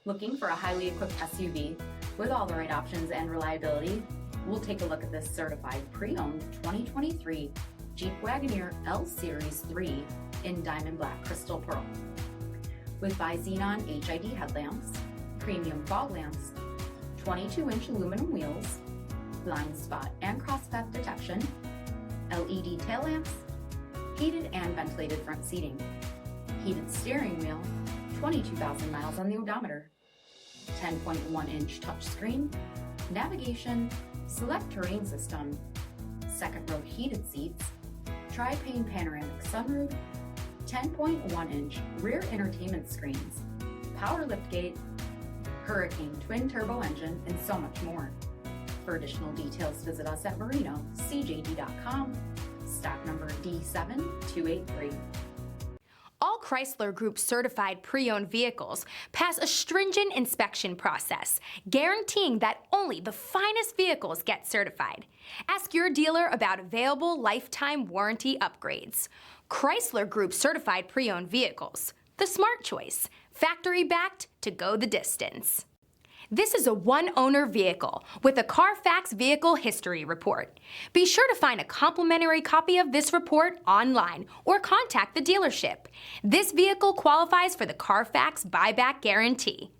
Looking for a highly equipped SUV with all the right options and reliability? We'll take a look at this certified pre-owned 2023 Jeep Wagoneer L Series 3 in Diamond Black Crystal Pearl. With bi-xenon HID headlamps, premium fog lamps, 22-inch aluminum wheels, blind spot and crosspath detection, LED tail lamps, heated and ventilated front seating, heated steering wheel, 22,000 miles on the odometer, 10.1-inch touchscreen, navigation, select terrain system, second row heated seats, tri-pane panoramic sunroof, 10.1-inch rear entertainment screens, power liftgate, Hurricane twin turbo engine, and so much more. For additional details, visit us at Marino, cjd.com, stock number D7283. All Chrysler Group certified pre-owned vehicles pass a stringent inspection process, guaranteeing that only the finest vehicles get certified. Ask your dealer about available lifetime warranty upgrades. Chrysler Group certified pre-owned vehicles, the smart choice, factory backed to go the distance. This is a one-owner vehicle with a CARFAX vehicle history report. Be sure to find a complimentary copy of this report online or contact the dealership. This vehicle qualifies for the CARFAX buyback guarantee.